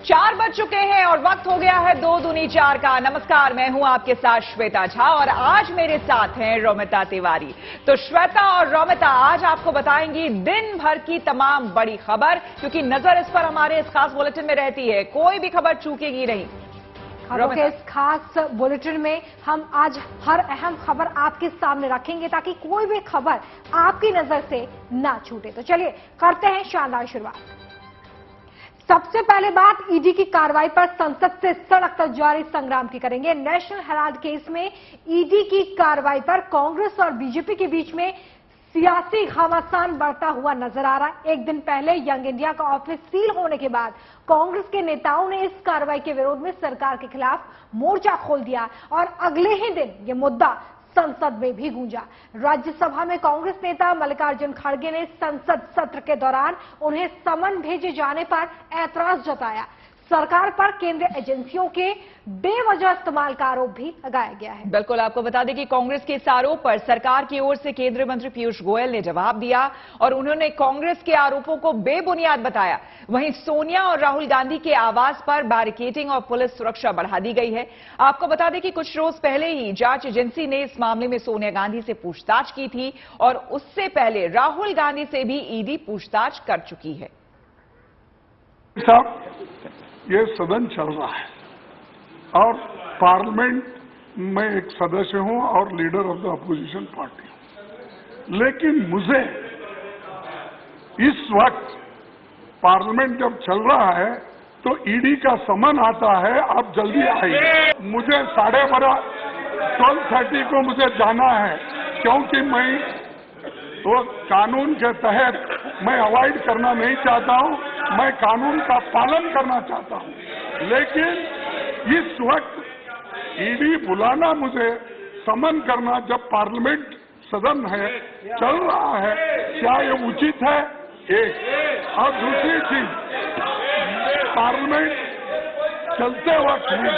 4 बज चुके हैं और वक्त हो गया है 2 दूनी 4 का। नमस्कार, मैं हूं आपके साथ श्वेता झा और आज मेरे साथ हैं रोमिता तिवारी। तो श्वेता और रोमिता आज आपको बताएंगी दिन भर की तमाम बड़ी खबर, क्योंकि नजर इस पर हमारे इस खास बुलेटिन में रहती है, कोई भी खबर चूकेगी नहीं। खबरों के इस खास बुलेटिन में हम आज हर अहम खबर आपके सामने रखेंगे ताकि कोई भी खबर आपकी नजर से ना छूटे। तो चलिए करते हैं शानदार शुरुआत। सबसे पहले बात ईडी की कार्रवाई पर संसद से सड़क तक जारी संग्राम की करेंगे। नेशनल हेराल्ड केस में ईडी की कार्रवाई पर कांग्रेस और बीजेपी के बीच में सियासी घमासान बढ़ता हुआ नजर आ रहा है। एक दिन पहले यंग इंडिया का ऑफिस सील होने के बाद कांग्रेस के नेताओं ने इस कार्रवाई के विरोध में सरकार के खिलाफ मोर्चा खोल दिया और अगले ही दिन यह मुद्दा संसद में भी गूंजा। राज्यसभा में कांग्रेस नेता मल्लिकार्जुन खड़गे ने संसद सत्र के दौरान उन्हें समन भेजे जाने पर ऐतराज जताया। सरकार पर केंद्रीय एजेंसियों के बेवजह इस्तेमाल का आरोप भी लगाया गया है। बिल्कुल, आपको बता दें कि कांग्रेस के इस आरोप पर सरकार की ओर से केंद्रीय मंत्री पीयूष गोयल ने जवाब दिया और उन्होंने कांग्रेस के आरोपों को बेबुनियाद बताया। वहीं सोनिया और राहुल गांधी के आवास पर बैरिकेडिंग और पुलिस सुरक्षा बढ़ा दी गई है। आपको बता दें कि कुछ रोज पहले ही जांच एजेंसी ने इस मामले में सोनिया गांधी से पूछताछ की थी और उससे पहले राहुल गांधी से भी ईडी पूछताछ कर चुकी है। ये सदन चल रहा है और पार्लियामेंट में एक सदस्य हूं और leader of the opposition party हूं, लेकिन मुझे इस वक्त पार्लियामेंट जब चल रहा है तो ईडी का समन आता है, आप जल्दी आइए। मुझे 12:30 को मुझे जाना है, क्योंकि मैं तो कानून के तहत मैं अवॉइड करना नहीं चाहता हूं, मैं कानून का पालन करना चाहता हूं। लेकिन इस वक्त ईडी बुलाना, मुझे समन करना जब पार्लियामेंट सदन है, चल रहा है, क्या ये उचित है? एक और दूसरी चीज, पार्लियामेंट चलते वक्त ही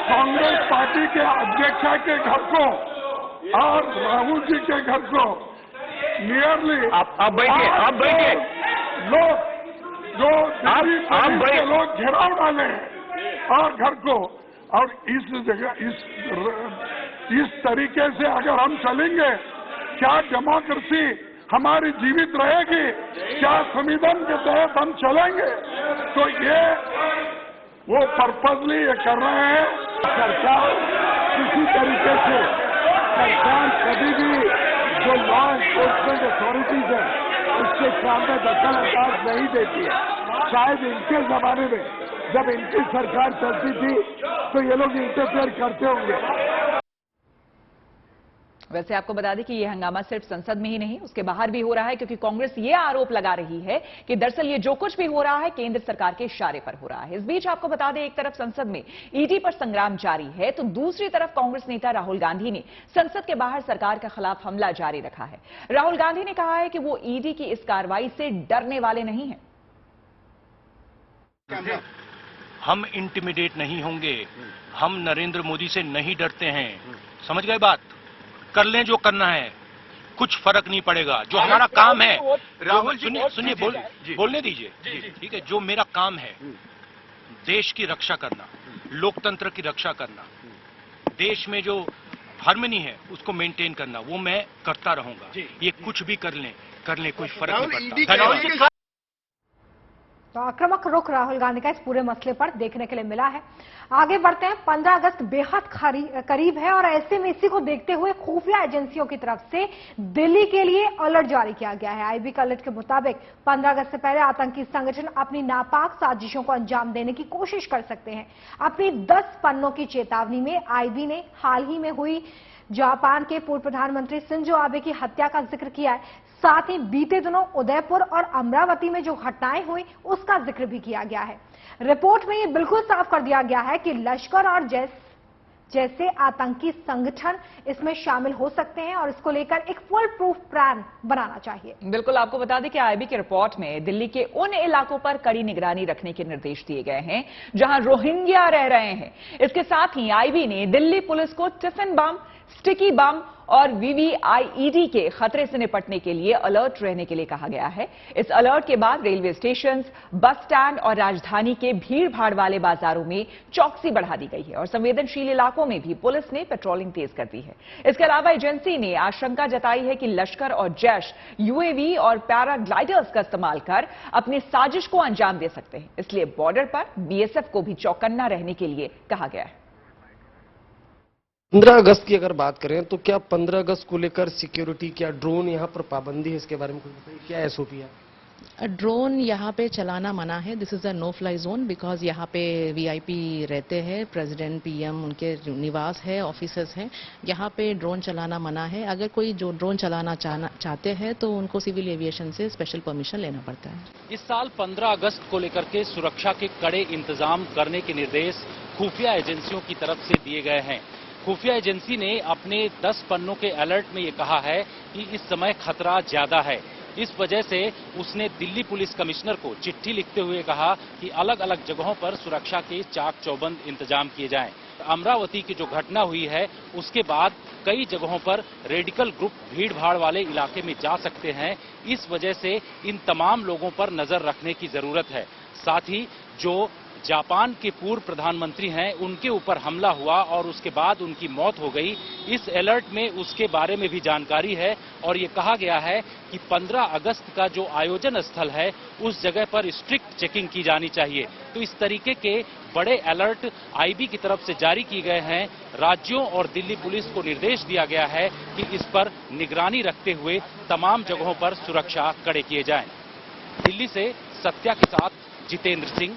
कांग्रेस पार्टी के अध्यक्ष के घर को और राहुल जी के घर को नियरली आप बैठिए लोग जो दिल्ली के लोग घेराव डाले हैं और घर को, और इस जगह इस तरीके से अगर हम चलेंगे, क्या डेमोक्रेसी हमारी जीवित रहेगी? क्या संविधान के तहत हम चलेंगे? तो ये वो पर्पजली ये कर रहे हैं। सरकार किसी तरीके से, सरकार कभी भी जो लॉ एनफोर्समेंट अथॉरिटीज है उसके सामने दखल अंदाज नहीं देती है। शायद इनके जमाने में जब इनकी सरकार चलती थी तो ये लोग इंटरफेयर करते होंगे। वैसे आपको बता दें कि यह हंगामा सिर्फ संसद में ही नहीं, उसके बाहर भी हो रहा है, क्योंकि कांग्रेस ये आरोप लगा रही है कि दरअसल ये जो कुछ भी हो रहा है केंद्र सरकार के इशारे पर हो रहा है। इस बीच आपको बता दें, एक तरफ संसद में ईडी पर संग्राम जारी है तो दूसरी तरफ कांग्रेस नेता राहुल गांधी ने संसद के बाहर सरकार के खिलाफ हमला जारी रखा है। राहुल गांधी ने कहा है कि वो ईडी की इस कार्रवाई से डरने वाले नहीं हैं। हम इंटिमिडेट नहीं होंगे, हम नरेंद्र मोदी से नहीं डरते हैं। समझ गए बात? कर लें जो करना है, कुछ फर्क नहीं पड़ेगा। जो हमारा काम है, राहुल सुनिए बोलने दीजिए, ठीक है? जो मेरा काम है, देश की रक्षा करना, लोकतंत्र की रक्षा करना, देश में जो हार्मनी है उसको मेंटेन करना, वो मैं करता रहूंगा। ये कुछ भी कर लें कोई फर्क नहीं पड़ता। तो आक्रामक रुख राहुल गांधी का इस पूरे मसले पर देखने के लिए मिला है। आगे बढ़ते हैं। 15 अगस्त बेहद करीब है और ऐसे में इसी को देखते हुए खुफिया एजेंसियों की तरफ से दिल्ली के लिए अलर्ट जारी किया गया है। आईबी के अलर्ट के मुताबिक 15 अगस्त से पहले आतंकी संगठन अपनी नापाक साजिशों को अंजाम देने की कोशिश कर सकते हैं। अपनी 10 पन्नों की चेतावनी में आईबी ने हाल ही में हुई जापान के पूर्व प्रधानमंत्री शिंजो आबे की हत्या का जिक्र किया है। साथ ही बीते दिनों उदयपुर और अमरावती में जो घटनाएं हुई उसका जिक्र भी किया गया है। रिपोर्ट में ये बिल्कुल साफ कर दिया गया है कि लश्कर और जैसे आतंकी संगठन इसमें शामिल हो सकते हैं और इसको लेकर एक फुल प्रूफ प्लान बनाना चाहिए। बिल्कुल, आपको बता दें कि आईबी की रिपोर्ट में दिल्ली के उन इलाकों पर कड़ी निगरानी रखने के निर्देश दिए गए हैं जहां रोहिंग्या रह रहे हैं। इसके साथ ही आईबी ने दिल्ली पुलिस को टिफिन बम, स्टिकी बम और वीवीआईईडी के खतरे से निपटने के लिए अलर्ट रहने के लिए कहा गया है। इस अलर्ट के बाद रेलवे स्टेशन, बस स्टैंड और राजधानी के भीड़ भाड़ वाले बाजारों में चौकसी बढ़ा दी गई है और संवेदनशील इलाकों में भी पुलिस ने पेट्रोलिंग तेज कर दी है। इसके अलावा एजेंसी ने आशंका जताई है कि लश्कर और जैश यूएवी और पैराग्लाइडर्स का इस्तेमाल कर अपनी साजिश को अंजाम दे सकते हैं, इसलिए बॉर्डर पर बीएसएफ को भी चौकन्ना रहने के लिए कहा गया है। 15 अगस्त की अगर बात करें तो क्या 15 अगस्त को लेकर सिक्योरिटी, क्या ड्रोन यहाँ पर पाबंदी है, इसके बारे में कुछ बताइए, क्या एसओपी है? ड्रोन यहाँ पे चलाना मना है। This is a no fly zone because यहाँ पे वीआईपी रहते हैं, प्रेसिडेंट, पीएम, उनके निवास है, ऑफिसर्स हैं। यहाँ पे ड्रोन चलाना मना है। अगर कोई जो ड्रोन चलाना चाहते हैं तो उनको सिविल एविएशन से स्पेशल परमिशन लेना पड़ता है। इस साल 15 अगस्त को लेकर के सुरक्षा के कड़े इंतजाम करने के निर्देश खुफिया एजेंसियों की तरफ से दिए गए हैं। खुफिया एजेंसी ने अपने 10 पन्नों के अलर्ट में ये कहा है कि इस समय खतरा ज्यादा है। इस वजह से उसने दिल्ली पुलिस कमिश्नर को चिट्ठी लिखते हुए कहा कि अलग अलग जगहों पर सुरक्षा के चाक चौबंद इंतजाम किए जाएं। अमरावती की जो घटना हुई है उसके बाद कई जगहों पर रेडिकल ग्रुप भीड़ भाड़ वाले इलाके में जा सकते हैं। इस वजह से इन तमाम लोगों पर नजर रखने की जरूरत है। साथ ही जो जापान के पूर्व प्रधानमंत्री हैं उनके ऊपर हमला हुआ और उसके बाद उनकी मौत हो गई, इस अलर्ट में उसके बारे में भी जानकारी है और ये कहा गया है कि 15 अगस्त का जो आयोजन स्थल है उस जगह पर स्ट्रिक्ट चेकिंग की जानी चाहिए। तो इस तरीके के बड़े अलर्ट आईबी की तरफ से जारी किए गए हैं। राज्यों और दिल्ली पुलिस को निर्देश दिया गया है कि इस पर निगरानी रखते हुए तमाम जगहों पर सुरक्षा कड़े किए जाएं। दिल्ली से सत्या के साथ जितेंद्र सिंह।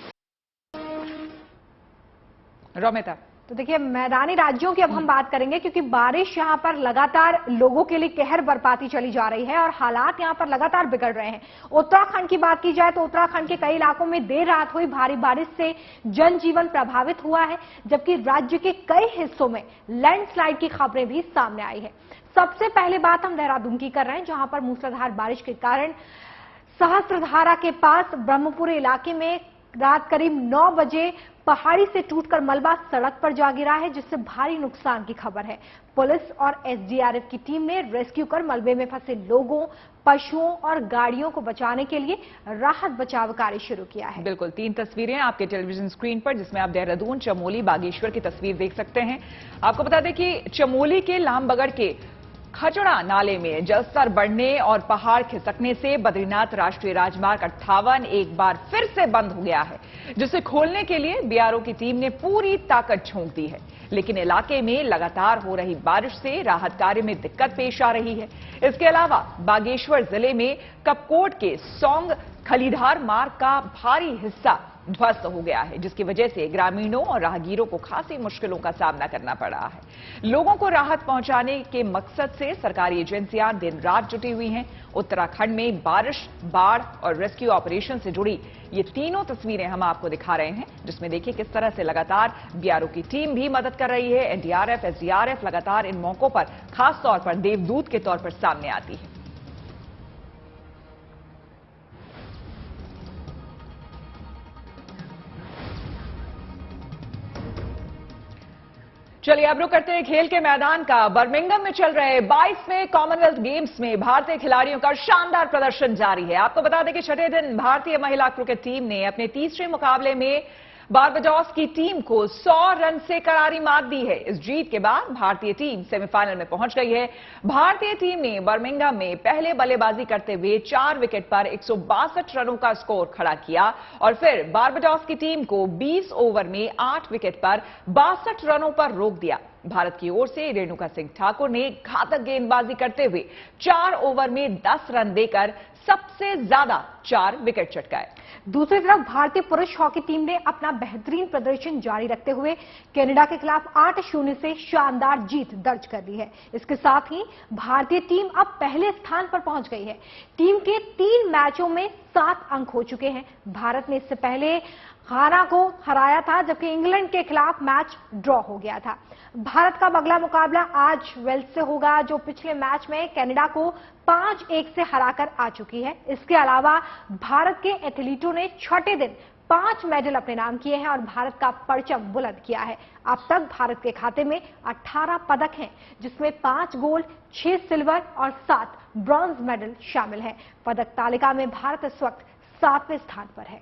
रोमिता, तो देखिए, मैदानी राज्यों की अब हम बात करेंगे क्योंकि बारिश यहां पर लगातार लोगों के लिए कहर बरपाती चली जा रही है और हालात यहां पर लगातार बिगड़ रहे हैं। उत्तराखंड की बात की जाए तो उत्तराखंड के कई इलाकों में देर रात हुई भारी बारिश से जनजीवन प्रभावित हुआ है, जबकि राज्य के कई हिस्सों में लैंडस्लाइड की खबरें भी सामने आई है। सबसे पहले बात हम देहरादून की कर रहे हैं, जहां पर मूसलाधार बारिश के कारण सहस्त्रधारा के पास ब्रह्मपुर इलाके में रात करीब 9 बजे पहाड़ी से टूटकर मलबा सड़क पर जा गिरा है, जिससे भारी नुकसान की खबर है। पुलिस और एसडीआरएफ की टीम ने रेस्क्यू कर मलबे में फंसे लोगों, पशुओं और गाड़ियों को बचाने के लिए राहत बचाव कार्य शुरू किया है। बिल्कुल, 3 तस्वीरें आपके टेलीविजन स्क्रीन पर, जिसमें आप देहरादून, चमोली, बागेश्वर की तस्वीर देख सकते हैं। आपको बता दें कि चमोली के लामबगड़ के खचड़ा नाले में जलस्तर बढ़ने और पहाड़ खिसकने से बद्रीनाथ राष्ट्रीय राजमार्ग 58 एक बार फिर से बंद हो गया है, जिसे खोलने के लिए बीआरओ की टीम ने पूरी ताकत झोंक दी है। लेकिन इलाके में लगातार हो रही बारिश से राहत कार्य में दिक्कत पेश आ रही है। इसके अलावा बागेश्वर जिले में कपकोट के सौंग खलीधार मार्ग का भारी हिस्सा ध्वस्त हो गया है, जिसकी वजह से ग्रामीणों और राहगीरों को खासी मुश्किलों का सामना करना पड़ रहा है। लोगों को राहत पहुंचाने के मकसद से सरकारी एजेंसियां दिन रात जुटी हुई हैं। उत्तराखंड में बारिश, बाढ़ और रेस्क्यू ऑपरेशन से जुड़ी ये तीनों तस्वीरें हम आपको दिखा रहे हैं, जिसमें देखिए किस तरह से लगातार बीआरओ की टीम भी मदद कर रही है। एनडीआरएफ, एसडीआरएफ लगातार इन मौकों पर खास तौर पर देवदूत के तौर पर सामने आती है। चलिए अब रुक करते हैं खेल के मैदान का। बर्मिंघम में चल रहे 22वें कॉमनवेल्थ गेम्स में भारतीय खिलाड़ियों का शानदार प्रदर्शन जारी है। आपको बता दें कि छठे दिन भारतीय महिला क्रिकेट टीम ने अपने तीसरे मुकाबले में बारबाडोस की टीम को 100 रन से करारी मात दी है। इस जीत के बाद भारतीय टीम सेमीफाइनल में पहुंच गई है। भारतीय टीम ने बर्मिंघम में पहले बल्लेबाजी करते हुए 4 विकेट पर 162 रनों का स्कोर खड़ा किया और फिर बारबाडोस की टीम को 20 ओवर में 8 विकेट पर 62 रनों पर रोक दिया। भारत की ओर से रेणुका सिंह ठाकुर ने घातक गेंदबाजी करते हुए 4 ओवर में 10 रन देकर सबसे ज्यादा 4 विकेट चटकाए। दूसरी तरफ भारतीय पुरुष हॉकी टीम ने अपना बेहतरीन प्रदर्शन जारी रखते हुए कनाडा के खिलाफ 8-0 से शानदार जीत दर्ज कर ली है। इसके साथ ही भारतीय टीम अब पहले स्थान पर पहुंच गई है। टीम के 3 मैचों में 7 अंक हो चुके हैं। भारत ने इससे पहले घाना को हराया था, जबकि इंग्लैंड के खिलाफ मैच ड्रॉ हो गया था। भारत का अगला मुकाबला आज वेल्स से होगा, जो पिछले मैच में कनाडा को 5-1 से हराकर आ चुकी है। इसके अलावा भारत के एथलीटों ने छठे दिन 5 मेडल अपने नाम किए हैं और भारत का परचम बुलंद किया है। अब तक भारत के खाते में 18 पदक हैं, जिसमें 5 गोल्ड, 6 सिल्वर और 7 ब्रॉन्ज मेडल शामिल हैं। पदक तालिका में भारत इस वक्त 7वें स्थान पर है।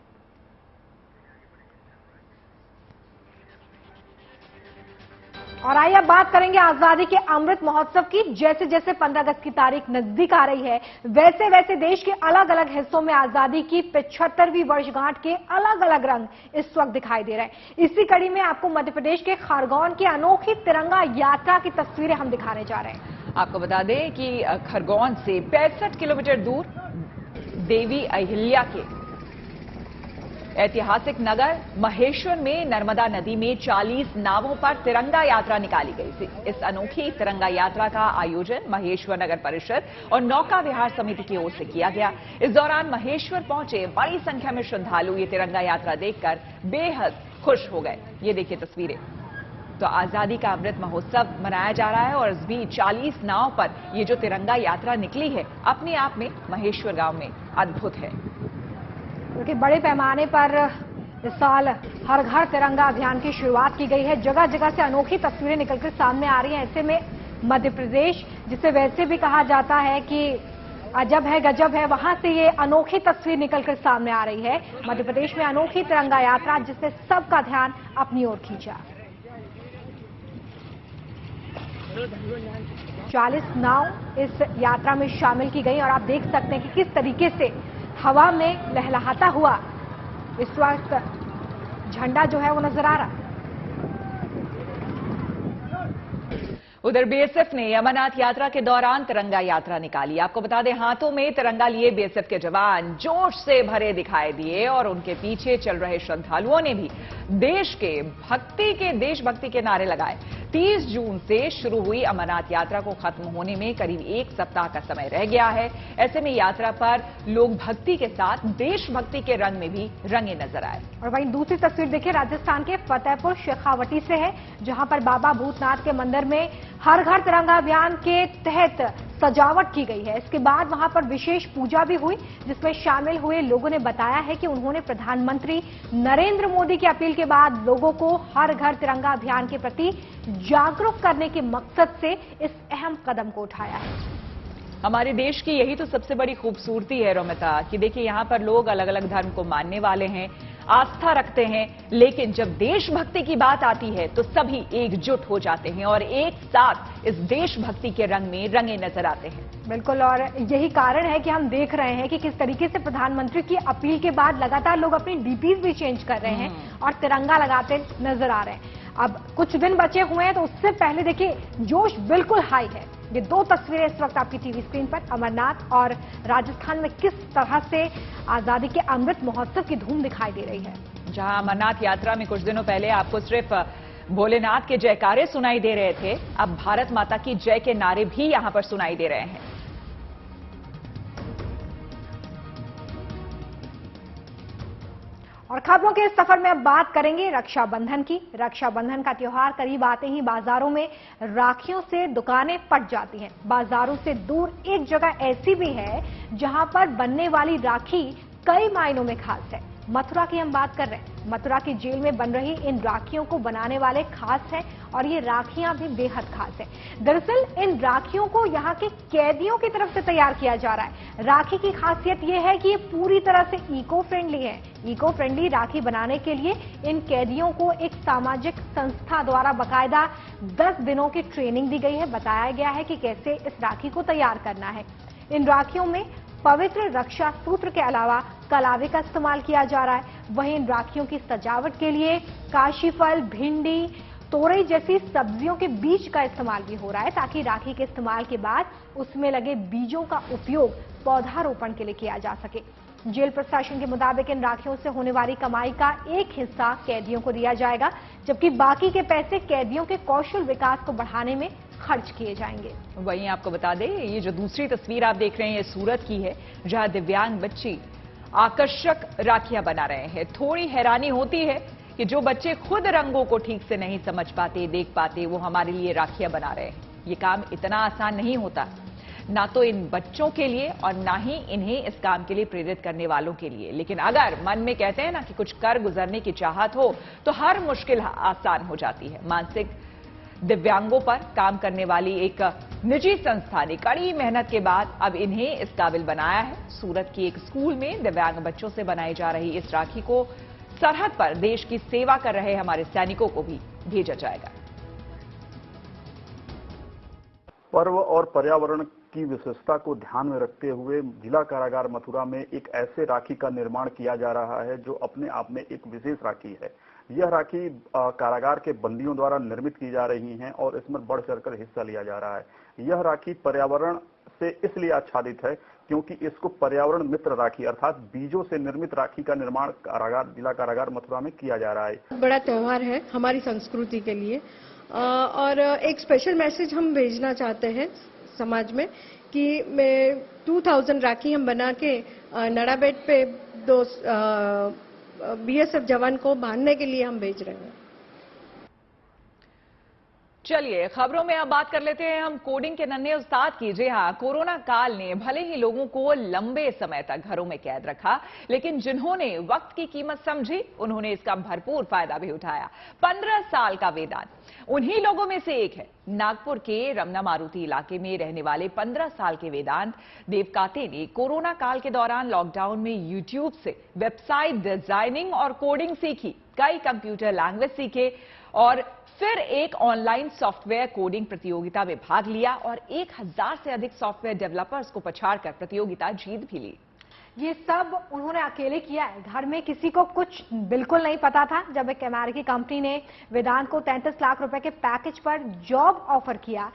और आइए अब बात करेंगे आजादी के अमृत महोत्सव की। जैसे जैसे 15 अगस्त की तारीख नजदीक आ रही है, वैसे वैसे देश के अलग अलग हिस्सों में आजादी की 75वीं वर्षगांठ के अलग अलग रंग इस वक्त दिखाई दे रहे हैं। इसी कड़ी में आपको मध्य प्रदेश के खरगोन की अनोखी तिरंगा यात्रा की तस्वीरें हम दिखाने जा रहे हैं। आपको बता दें कि खरगोन से 65 किलोमीटर दूर देवी अहिल्या के ऐतिहासिक नगर महेश्वर में नर्मदा नदी में 40 नावों पर तिरंगा यात्रा निकाली गई थी। इस अनोखी तिरंगा यात्रा का आयोजन महेश्वर नगर परिषद और नौका विहार समिति की ओर से किया गया। इस दौरान महेश्वर पहुंचे बड़ी संख्या में श्रद्धालु ये तिरंगा यात्रा देखकर बेहद खुश हो गए। ये देखिए तस्वीरें। तो आजादी का अमृत महोत्सव मनाया जा रहा है और इस बीच 40 नाव पर ये जो तिरंगा यात्रा निकली है, अपने आप में महेश्वर गांव में अद्भुत है। क्योंकि बड़े पैमाने पर इस साल हर घर तिरंगा अभियान की शुरुआत की गई है। जगह जगह से अनोखी तस्वीरें निकलकर सामने आ रही हैं। ऐसे में मध्य प्रदेश, जिसे वैसे भी कहा जाता है कि अजब है गजब है, वहां से ये अनोखी तस्वीर निकलकर सामने आ रही है। मध्य प्रदेश में अनोखी तिरंगा यात्रा जिसने सबका ध्यान अपनी ओर खींचा। 40 नाव इस यात्रा में शामिल की गई और आप देख सकते हैं कि किस तरीके से हवा में लहलहाता हुआ इस वक्त झंडा जो है वो नजर आ रहा। उधर बीएसएफ ने अमरनाथ यात्रा के दौरान तिरंगा यात्रा निकाली। आपको बता दें, हाथों में तिरंगा लिए बीएसएफ के जवान जोश से भरे दिखाई दिए और उनके पीछे चल रहे श्रद्धालुओं ने भी देशभक्ति के नारे लगाए। 30 जून से शुरू हुई अमरनाथ यात्रा को खत्म होने में करीब 1 सप्ताह का समय रह गया है। ऐसे में यात्रा पर लोग भक्ति के साथ देशभक्ति के रंग में भी रंगे नजर आए। और वहीं दूसरी तस्वीर देखिए, राजस्थान के फतेहपुर शेखावटी से है, जहां पर बाबा भूतनाथ के मंदिर में हर घर तिरंगा अभियान के तहत सजावट की गई है। इसके बाद वहां पर विशेष पूजा भी हुई, जिसमें शामिल हुए लोगों ने बताया है कि उन्होंने प्रधानमंत्री नरेंद्र मोदी की अपील के बाद लोगों को हर घर तिरंगा अभियान के प्रति जागरूक करने के मकसद से इस अहम कदम को उठाया है। हमारे देश की यही तो सबसे बड़ी खूबसूरती है रोमिता, कि देखिए यहाँ पर लोग अलग अलग धर्म को मानने वाले हैं, आस्था रखते हैं, लेकिन जब देशभक्ति की बात आती है तो सभी एकजुट हो जाते हैं और एक साथ इस देशभक्ति के रंग में रंगे नजर आते हैं। बिल्कुल, और यही कारण है कि हम देख रहे हैं कि किस तरीके से प्रधानमंत्री की अपील के बाद लगातार लोग अपनी डीपीज भी चेंज कर रहे हैं और तिरंगा लगाते नजर आ रहे हैं। अब कुछ दिन बचे हुए हैं, तो उससे पहले देखिए जोश बिल्कुल हाई है। ये 2 तस्वीरें इस वक्त आपकी टीवी स्क्रीन पर, अमरनाथ और राजस्थान में किस तरह से आजादी के अमृत महोत्सव की धूम दिखाई दे रही है। जहां अमरनाथ यात्रा में कुछ दिनों पहले आपको सिर्फ भोलेनाथ के जयकारे सुनाई दे रहे थे, अब भारत माता की जय के नारे भी यहां पर सुनाई दे रहे हैं। और खबरों के इस सफर में अब बात करेंगे रक्षाबंधन की। रक्षाबंधन का त्योहार करीब आते ही बाजारों में राखियों से दुकानें पट जाती हैं। बाजारों से दूर एक जगह ऐसी भी है जहां पर बनने वाली राखी कई मायनों में खास है। मथुरा की हम बात कर रहे हैं। मथुरा की जेल में बन रही इन राखियों को बनाने वाले खास हैं और ये राखियां भी बेहद खास हैं। दरअसल इन राखियों को यहाँ के कैदियों की तरफ से तैयार किया जा रहा है। राखी की खासियत ये है कि ये पूरी तरह से इको फ्रेंडली है। इको फ्रेंडली राखी बनाने के लिए इन कैदियों को एक सामाजिक संस्था द्वारा बाकायदा 10 दिनों की ट्रेनिंग दी गई है। बताया गया है कि कैसे इस राखी को तैयार करना है। इन राखियों में पवित्र रक्षा सूत्र के अलावा कलावे का इस्तेमाल किया जा रहा है। वहीं इन राखियों की सजावट के लिए काशीफल, भिंडी, तोरई जैसी सब्जियों के बीज का इस्तेमाल भी हो रहा है, ताकि राखी के इस्तेमाल के बाद उसमें लगे बीजों का उपयोग पौधारोपण के लिए किया जा सके। जेल प्रशासन के मुताबिक इन राखियों से होने वाली कमाई का एक हिस्सा कैदियों को दिया जाएगा, जबकि बाकी के पैसे कैदियों के कौशल विकास को बढ़ाने में खर्च किए जाएंगे। वहीं आपको बता दें, ये जो दूसरी तस्वीर आप देख रहे हैं, ये सूरत की है, जहां दिव्यांग बच्ची आकर्षक राखियां बना रहे हैं। थोड़ी हैरानी होती है कि जो बच्चे खुद रंगों को ठीक से नहीं समझ पाते, देख पाते, वो हमारे लिए राखियां बना रहे हैं। ये काम इतना आसान नहीं होता। ना तो इन बच्चों के लिए और ना ही इन्हें इस काम के लिए प्रेरित करने वालों के लिए। लेकिन अगर मन में कहते हैं ना कि कुछ कर गुजरने की चाहत हो तो हर मुश्किल आसान हो जाती है। मानसिक दिव्यांगों पर काम करने वाली एक निजी संस्था ने कड़ी मेहनत के बाद अब इन्हें इस काबिल बनाया है। सूरत की एक स्कूल में दिव्यांग बच्चों से बनाई जा रही इस राखी को सरहद पर देश की सेवा कर रहे हमारे सैनिकों को भी भेजा जाएगा। पर्व और पर्यावरण की विशेषता को ध्यान में रखते हुए जिला कारागार मथुरा में एक ऐसे राखी का निर्माण किया जा रहा है जो अपने आप में एक विशेष राखी है। यह राखी कारागार के बंदियों द्वारा निर्मित की जा रही है और इसमें बढ़ चढ़कर हिस्सा लिया जा रहा है। यह राखी पर्यावरण से इसलिए आच्छादित है क्योंकि इसको पर्यावरण मित्र राखी अर्थात बीजों से निर्मित राखी का निर्माण जिला कारागार मथुरा में किया जा रहा है। बड़ा त्योहार है हमारी संस्कृति के लिए और एक स्पेशल मैसेज हम भेजना चाहते हैं समाज में कि 2000 राखी हम बना के नड़ाबेट पे 2 बीएसएफ जवान को बांधने के लिए हम भेज रहे हैं। चलिए खबरों में अब बात कर लेते हैं हम कोडिंग के नन्हे उस्ताद की। जी हां, कोरोना काल ने भले ही लोगों को लंबे समय तक घरों में कैद रखा, लेकिन जिन्होंने वक्त की कीमत समझी उन्होंने इसका भरपूर फायदा भी उठाया। 15 साल का वेदांत उन्हीं लोगों में से एक है। नागपुर के रमना मारुति इलाके में रहने वाले 15 साल के वेदांत देवकाते ने कोरोना काल के दौरान लॉकडाउन में यूट्यूब से वेबसाइट डिजाइनिंग और कोडिंग सीखी, कई कंप्यूटर लैंग्वेज सीखे और फिर एक ऑनलाइन सॉफ्टवेयर कोडिंग प्रतियोगिता में भाग लिया और 1000 से अधिक सॉफ्टवेयर डेवलपर्स को पछाड़कर प्रतियोगिता जीत भी ली। ये सब उन्होंने अकेले किया है। घर में किसी को कुछ बिल्कुल नहीं पता था। जब एक अमेरिकी कंपनी ने वेदांत को 33 लाख रुपए के पैकेज पर जॉब ऑफर किया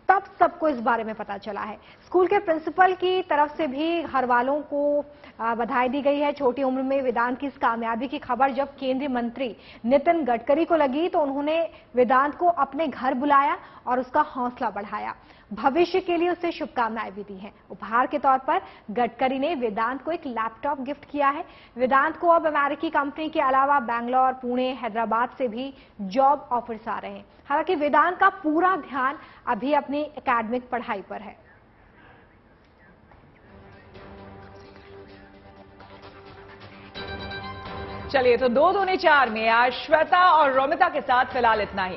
तब सबको इस बारे में पता चला है। स्कूल के प्रिंसिपल की तरफ से भी घर वालों को बधाई दी गई है। छोटी उम्र में वेदांत की इस कामयाबी की खबर जब केंद्रीय मंत्री नितिन गडकरी को लगी तो उन्होंने वेदांत को अपने घर बुलाया और उसका हौसला बढ़ाया। भविष्य के लिए उसे शुभकामनाएं भी दी हैं। उपहार के तौर पर गडकरी ने वेदांत को एक लैपटॉप गिफ्ट किया है। वेदांत को अब अमेरिकी कंपनी के अलावा बैंगलोर, पुणे, हैदराबाद से भी जॉब ऑफर्स आ रहे हैं। हालांकि वेदांत का पूरा ध्यान अभी अपनी एकेडमिक पढ़ाई पर है। चलिए तो 2 दूनी 4 में आज श्वेता और रोमिता के साथ फिलहाल इतना ही।